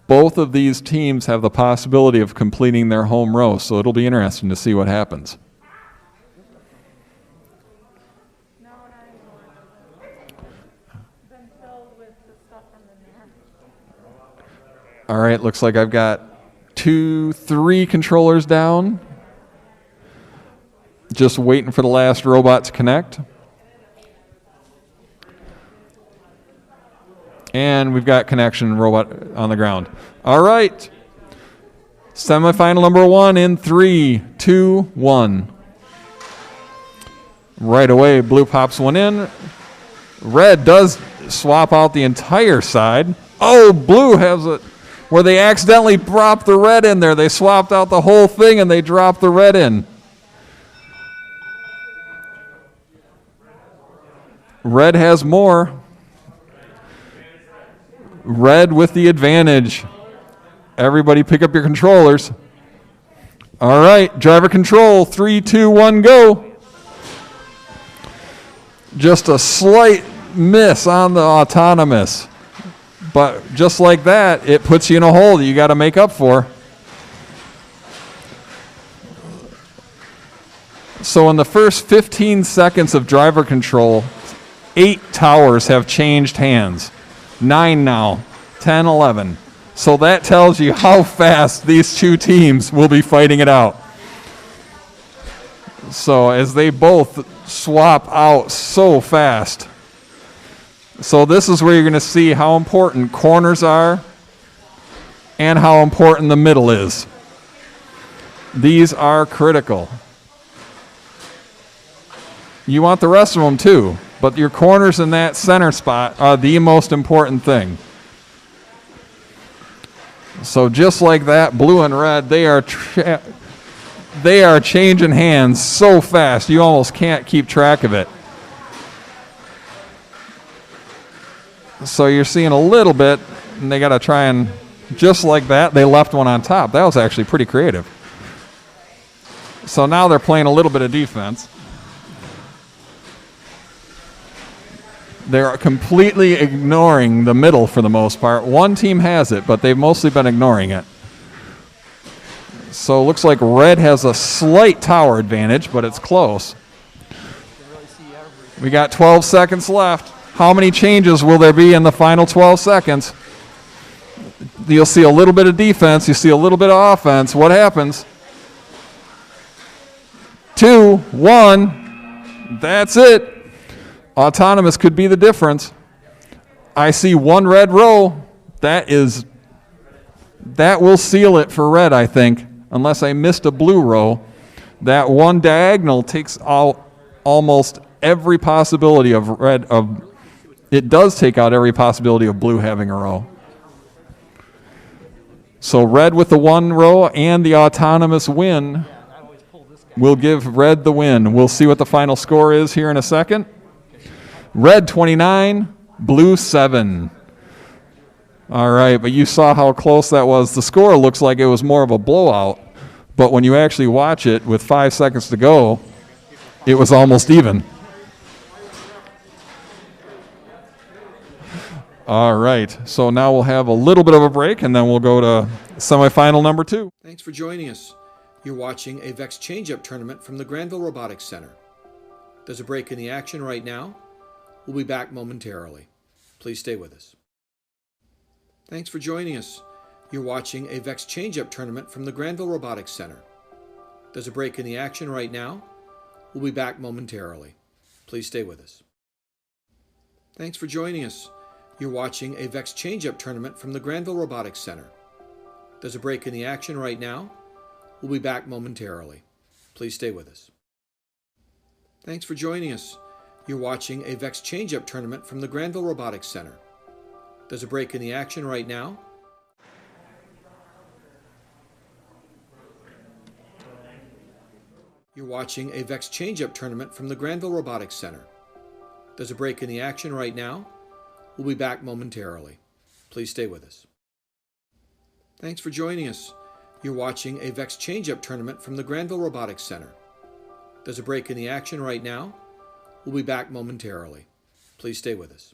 Both of these teams have the possibility of completing their home row, so it'll be interesting to see what happens. All right, looks like I've got 3 controllers down. Just waiting for the last robot to connect. And we've got connection robot on the ground. All right. Semifinal number 1 in 3, 2, 1. Right away, blue pops one in. Red does swap out the entire side. Oh, blue has it where they accidentally dropped the red in there. They swapped out the whole thing and they dropped the red in. Red has more. Red with the advantage. Everybody pick up your controllers. All right, driver control, 3, 2, 1, go. Just a slight miss on the autonomous. But just like that, it puts you in a hole that you got to make up for. So in the first 15 seconds of driver control, 8 towers have changed hands. 9 now, 10, 11. So that tells you how fast these two teams will be fighting it out. So as they both swap out so fast. So this is where you're going to see how important corners are and how important the middle is. These are critical. You want the rest of them too, but your corners in that center spot are the most important thing. So just like that, blue and red, they are changing hands so fast you almost can't keep track of it. So you're seeing a little bit, and they got to try and, just like that, they left one on top. That was actually pretty creative. So now they're playing a little bit of defense. They're completely ignoring the middle for the most part. One team has it, but they've mostly been ignoring it. So it looks like red has a slight tower advantage, but it's close. We got 12 seconds left. How many changes will there be in the final 12 seconds? You'll see a little bit of defense. You see a little bit of offense. What happens? 2, 1. That's it. Autonomous could be the difference. I see one red row. That will seal it for red, I think, unless I missed a blue row. That one diagonal takes out almost every possibility of red. It does take out every possibility of blue having a row. So red with the one row and the autonomous win will give red the win. We'll see what the final score is here in a second. Red 29, blue 7. All right, but you saw how close that was. The score looks like it was more of a blowout, but when you actually watch it with 5 seconds to go, it was almost even. All right, so now we'll have a little bit of a break, and then we'll go to semifinal number 2. Thanks for joining us. You're watching a VEX Change-Up tournament from the Granville Robotics Center. There's a break in the action right now. We'll be back momentarily. Please stay with us. Thanks for joining us. You're watching a VEX Change-Up tournament from the Granville Robotics Center. There's a break in the action right now. We'll be back momentarily. Please stay with us. Thanks for joining us. You're watching a VEX Change-Up tournament from the Granville Robotics Center. There's a break in the action right now. We'll be back momentarily. Please stay with us. Thanks for joining us. You're watching a VEX Change-Up tournament from the Granville Robotics Center. There's a break in the action right now. You're watching a VEX Change-Up tournament from the Granville Robotics Center. There's a break in the action right now. We'll be back momentarily. Please stay with us. Thanks for joining us. You're watching a VEX Change-Up tournament from the Granville Robotics Center. There's a break in the action right now. We'll be back momentarily. Please stay with us.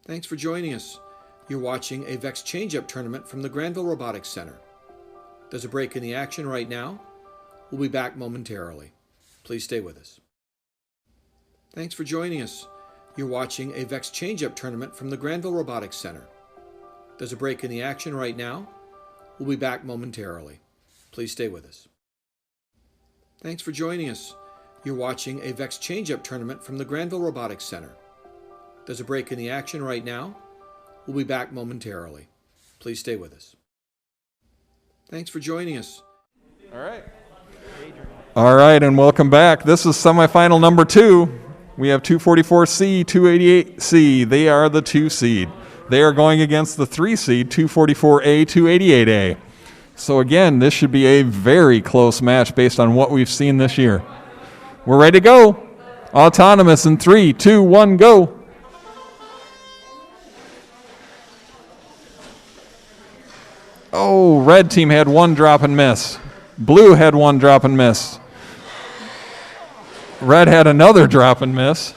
Thanks for joining us. You're watching a VEX Change-Up tournament from the Granville Robotics Center. There's a break in the action right now. We'll be back momentarily. Please stay with us. Thanks for joining us. You're watching a VEX Change-Up tournament from the Granville Robotics Center. There's a break in the action right now. We'll be back momentarily. Please stay with us. Thanks for joining us. You're watching a VEX Change-Up tournament from the Granville Robotics Center. There's a break in the action right now. We'll be back momentarily. Please stay with us. Thanks for joining us. All right, and welcome back. This is semifinal number 2. We have 244C, 288C. They are the 2 seed. They are going against the 3 seed, 244A, 288A. So again, this should be a very close match based on what we've seen this year. We're ready to go. Autonomous in 3, 2, 1, go. Oh, red team had one drop and miss. Blue had one drop and miss. Red had another drop and miss.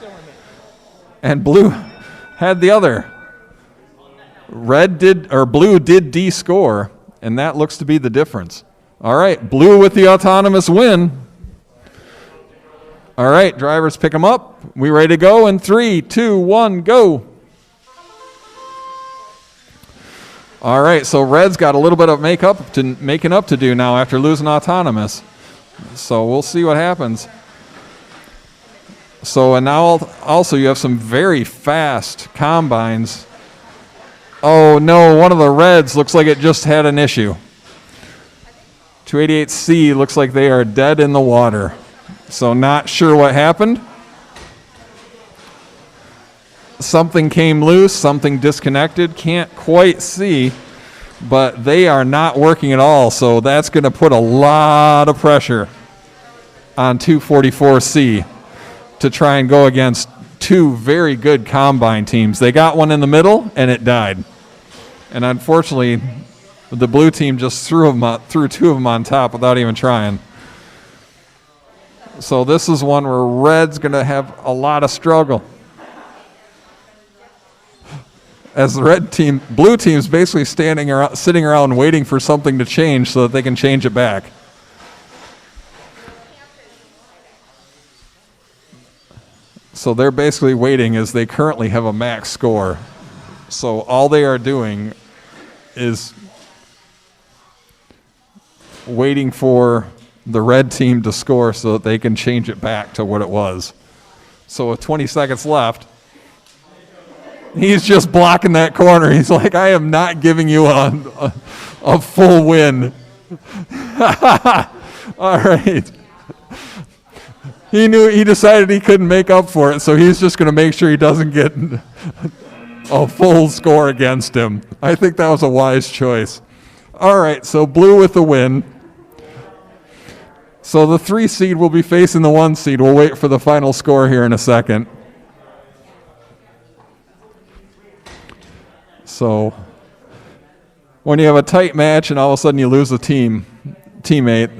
and blue had the other. Blue did D score, and that looks to be the difference. All right, blue with the autonomous win. All right, drivers pick them up. We ready to go in 3, 2, 1, go. All right, so red's got a little bit of making up to do now after losing autonomous. So we'll see what happens. So, and now also you have some very fast combines. Oh no, one of the reds looks like it just had an issue. 288C looks like they are dead in the water. So not sure what happened. Something came loose, something disconnected, can't quite see, but they are not working at all. So that's going to put a lot of pressure on 244C to try and go against two very good combine teams. They got one in the middle and it died. And unfortunately, the blue team just threw two of them on top without even trying. So this is one where red's going to have a lot of struggle. As the blue team's basically sitting around waiting for something to change so that they can change it back. So they're basically waiting as they currently have a max score. So all they are doing is waiting for the red team to score so that they can change it back to what it was. So with 20 seconds left, he's just blocking that corner. He's like, I am not giving you a full win. All right. He decided he couldn't make up for it, so he's just going to make sure he doesn't get a full score against him. I think that was a wise choice. All right, so blue with the win. So the 3 seed will be facing the 1 seed. We'll wait for the final score here in a second. So when you have a tight match and all of a sudden you lose a teammate,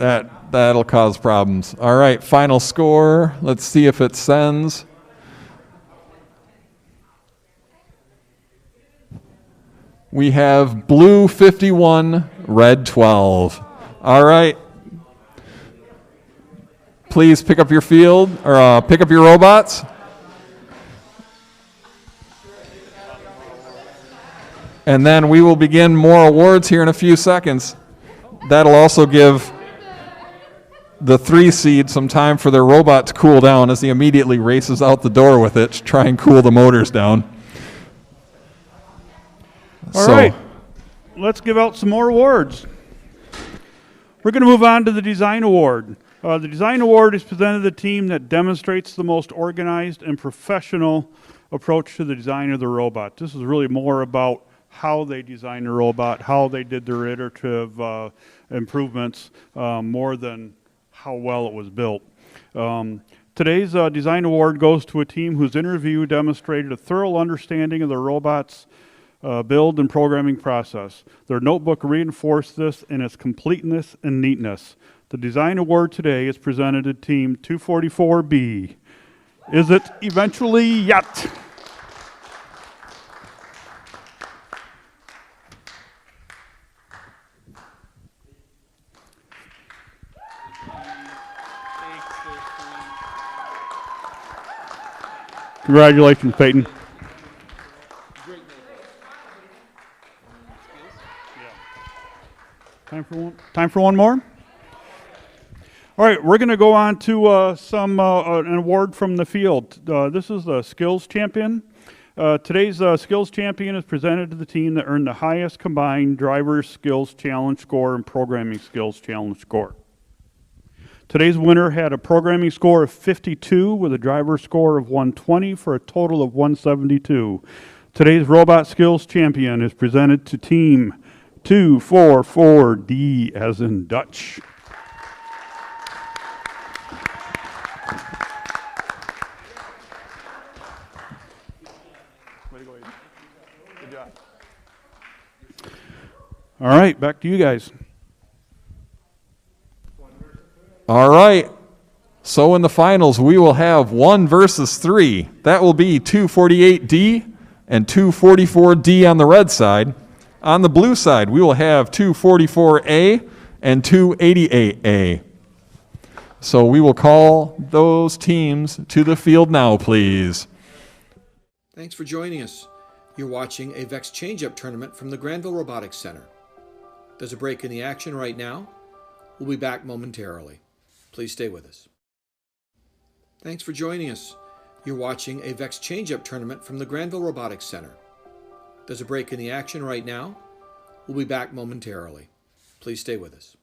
that'll cause problems. All right, final score. Let's see if it sends. We have blue 51, red 12. All right. Please pick up your field, or pick up your robots. And then we will begin more awards here in a few seconds. That'll also give the 3 seed some time for their robot to cool down as he immediately races out the door with it to try and cool the motors down. All right, let's give out some more awards. We're going to move on to the Design Award. The Design Award is presented to the team that demonstrates the most organized and professional approach to the design of the robot. This is really more about how they designed the robot, how they did their iterative improvements, more than how well it was built. Today's Design Award goes to a team whose interview demonstrated a thorough understanding of the robot's build and programming process. Their notebook reinforced this in its completeness and neatness. The Design Award today is presented to Team 244B. Is it eventually yet? Congratulations, Peyton. Time for one more? All right, we're going to go on to an award from the field. This is the Skills Champion. Today's Skills Champion is presented to the team that earned the highest combined Driver Skills Challenge score and Programming Skills Challenge score. Today's winner had a programming score of 52 with a driver score of 120 for a total of 172. Today's Robot Skills Champion is presented to Team 244D as in Dutch. Good job. All right, back to you guys. All right. So in the finals, we will have 1 versus 3. That will be 248D and 244D on the red side. On the blue side, we will have 244A and 288A. So we will call those teams to the field now, please. Thanks for joining us. You're watching a VEX Change-Up tournament from the Granville Robotics Center. There's a break in the action right now. We'll be back momentarily. Please stay with us. Thanks for joining us. You're watching a VEX Change-Up tournament from the Granville Robotics Center. There's a break in the action right now. We'll be back momentarily. Please stay with us.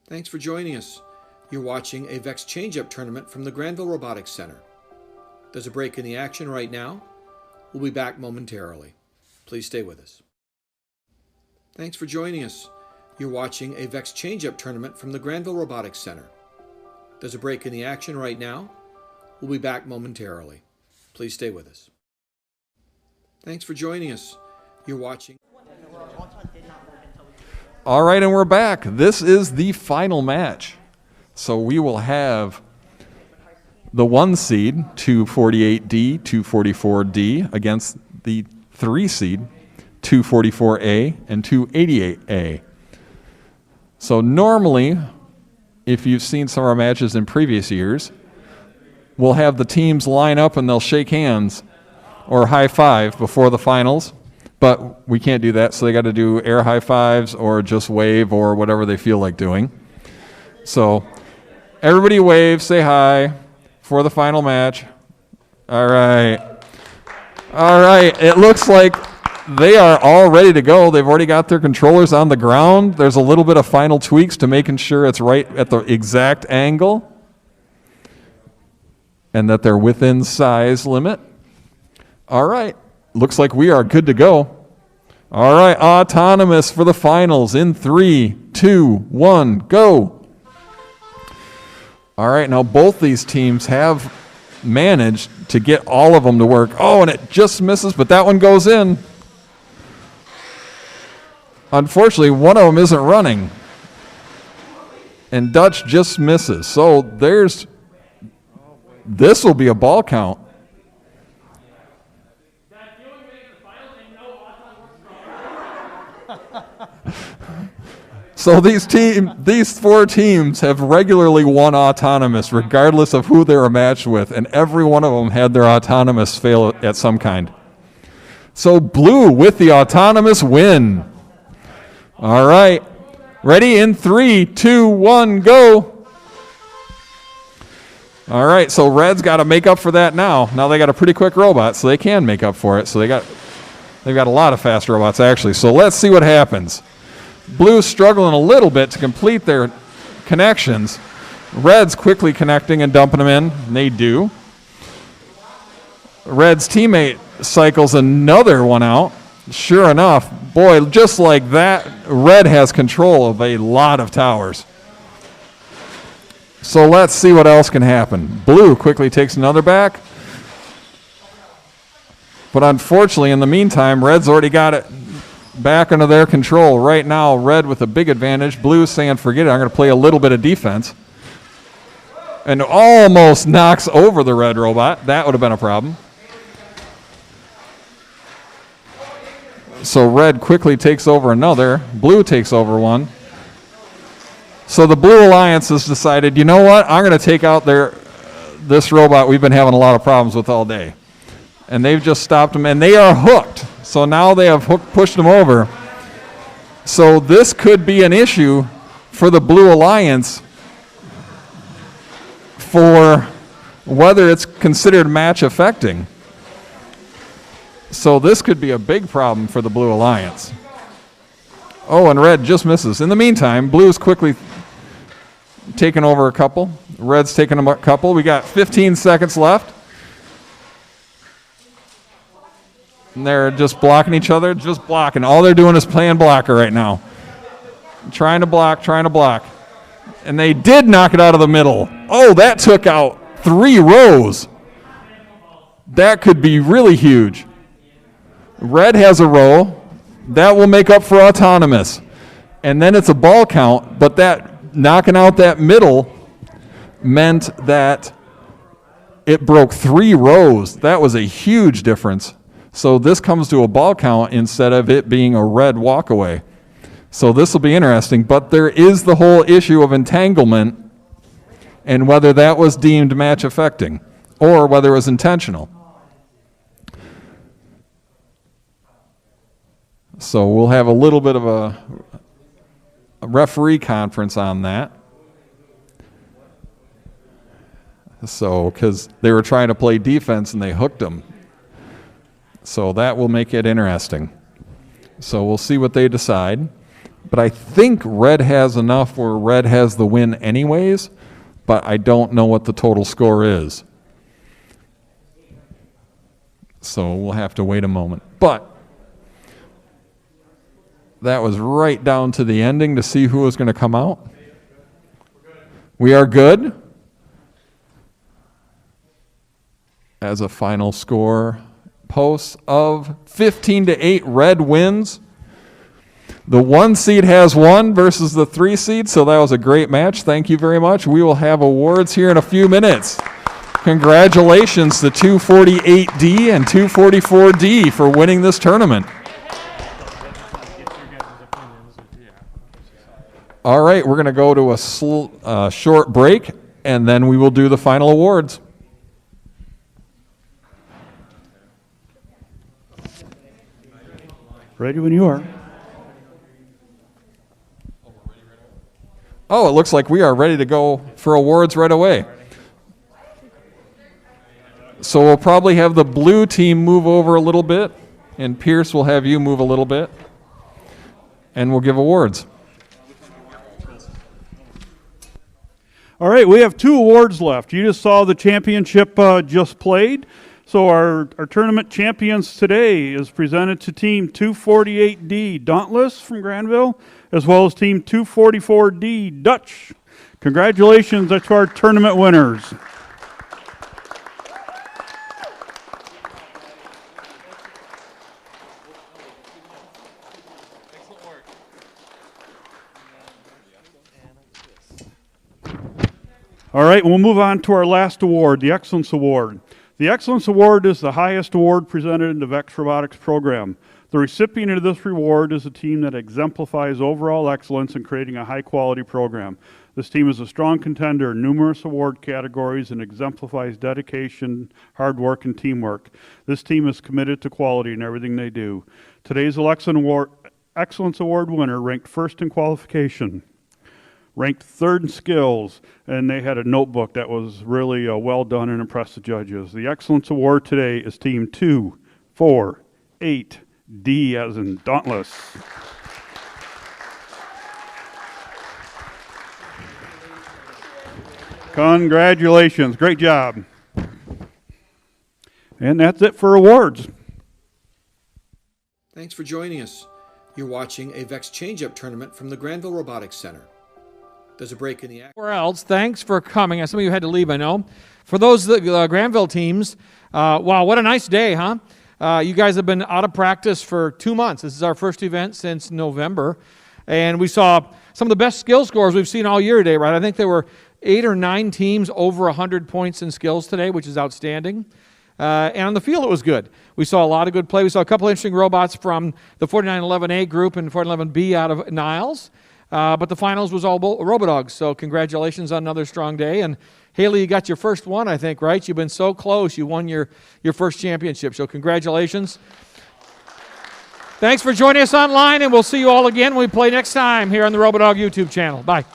Thanks for joining us. You're watching a VEX Change-Up tournament from the Granville Robotics Center. There's a break in the action right now. We'll be back momentarily. Please stay with us. Thanks for joining us. You're watching a VEX Change-Up tournament from the Granville Robotics Center. There's a break in the action right now. We'll be back momentarily. Please stay with us. Thanks for joining us. You're watching. All right, and we're back. This is the final match. So we will have the 1 seed, 248D, 244D, against the 3 seed, 244A and 288A. So normally, if you've seen some of our matches in previous years, we'll have the teams line up and they'll shake hands or high five before the finals, but we can't do that, so they got to do air high fives or just wave or whatever they feel like doing. So everybody wave, say hi for the final match. All right. All right, it looks like they are all ready to go. They've already got their controllers on the ground. There's a little bit of final tweaks to making sure it's right at the exact angle and that they're within size limit. All right, looks like we are good to go. All right, autonomous for the finals in 3, 2, 1, go. All right, now both these teams have managed to get all of them to work. Oh, and it just misses, but that one goes in. Unfortunately, one of them isn't running. And Dutch just misses. So this will be a ball count. So these 4 teams have regularly won autonomous, regardless of who they were matched with, and every one of them had their autonomous fail at some kind. So blue with the autonomous win. All right, ready in 3, 2, 1, go. All right, so red's got to make up for that now. Now they got a pretty quick robot, so they can make up for it. So they've got a lot of fast robots actually. So let's see what happens. Blue's struggling a little bit to complete their connections. Red's quickly connecting and dumping them in, and they do. Red's teammate cycles another one out. Sure enough, boy, just like that, red has control of a lot of towers. So let's see what else can happen. Blue quickly takes another back. But unfortunately, in the meantime, red's already got it back under their control. Right now, red with a big advantage. Blue saying, forget it, I'm going to play a little bit of defense. And almost knocks over the red robot. That would have been a problem. So red quickly takes over another. Blue takes over one. So the Blue Alliance has decided, you know what? I'm going to take out this robot we've been having a lot of problems with all day. And they've just stopped them, and they are hooked. So now they have pushed them over. So this could be an issue for the Blue Alliance for whether it's considered match affecting. So this could be a big problem for the Blue Alliance. Oh, and red just misses. In the meantime, blue's quickly taking over a couple. Red's taking a couple. We got 15 seconds left. And they're just blocking each other, just blocking. All they're doing is playing blocker right now. Trying to block. And they did knock it out of the middle. Oh, that took out 3 rows. That could be really huge. Red has a row. That will make up for autonomous. And then it's a ball count, but that knocking out that middle meant that it broke 3 rows. That was a huge difference. So this comes to a ball count instead of it being a red walkaway. So this will be interesting, but there is the whole issue of entanglement and whether that was deemed match affecting or whether it was intentional. So we'll have a little bit of a referee conference on that. So, because they were trying to play defense and they hooked them. So that will make it interesting. So we'll see what they decide. But I think red has enough where red has the win anyways, but I don't know what the total score is. So we'll have to wait a moment. But that was right down to the ending to see who was going to come out. We are good. As a final score post of 15-8, red wins. The 1 seed has won versus the 3 seed, so that was a great match. Thank you very much. We will have awards here in a few minutes. Congratulations to 248D and 244D for winning this tournament. All right, we're going to go to a short break, and then we will do the final awards. Ready when you are. Oh, it looks like we are ready to go for awards right away. So we'll probably have the blue team move over a little bit, and Pierce will have you move a little bit, and we'll give awards. All right, we have 2 awards left. You just saw the championship just played. So our tournament champions today is presented to Team 248D Dauntless from Granville, as well as Team 244D Dutch. Congratulations to our tournament winners. All right, we'll move on to our last award, the Excellence Award. The Excellence Award is the highest award presented in the VEX Robotics program. The recipient of this reward is a team that exemplifies overall excellence in creating a high-quality program. This team is a strong contender in numerous award categories and exemplifies dedication, hard work, and teamwork. This team is committed to quality in everything they do. Today's Excellence Award winner ranked first in qualification, ranked third in skills, and they had a notebook that was really well done and impressed the judges. The Excellence Award today is Team 248D as in Dauntless. Congratulations, great job. And that's it for awards. Thanks for joining us. You're watching a VEX Change-Up tournament from the Granville Robotics Center. There's a break in the action. Or else, thanks for coming. Some of you had to leave, I know. For those Granville teams, wow, what a nice day, huh? You guys have been out of practice for 2 months. This is our first event since November. And we saw some of the best skill scores we've seen all year today, right? I think there were 8 or 9 teams over 100 points in skills today, which is outstanding. And on the field, it was good. We saw a lot of good play. We saw a couple interesting robots from the 4911A group and 4911B out of Niles. But the finals was all Robodogs, so congratulations on another strong day. And Haley, you got your first one, I think, right? You've been so close. You won your first championship, so congratulations. Thanks for joining us online, and we'll see you all again when we play next time here on the Robodog YouTube channel. Bye.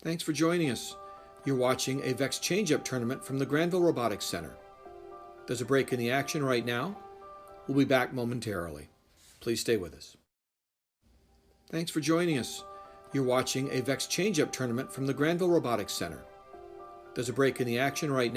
Thanks for joining us. You're watching a VEX Change-Up tournament from the Granville Robotics Center. There's a break in the action right now. We'll be back momentarily. Please stay with us. Thanks for joining us. You're watching a VEX Change-Up tournament from the Granville Robotics Center. There's a break in the action right now.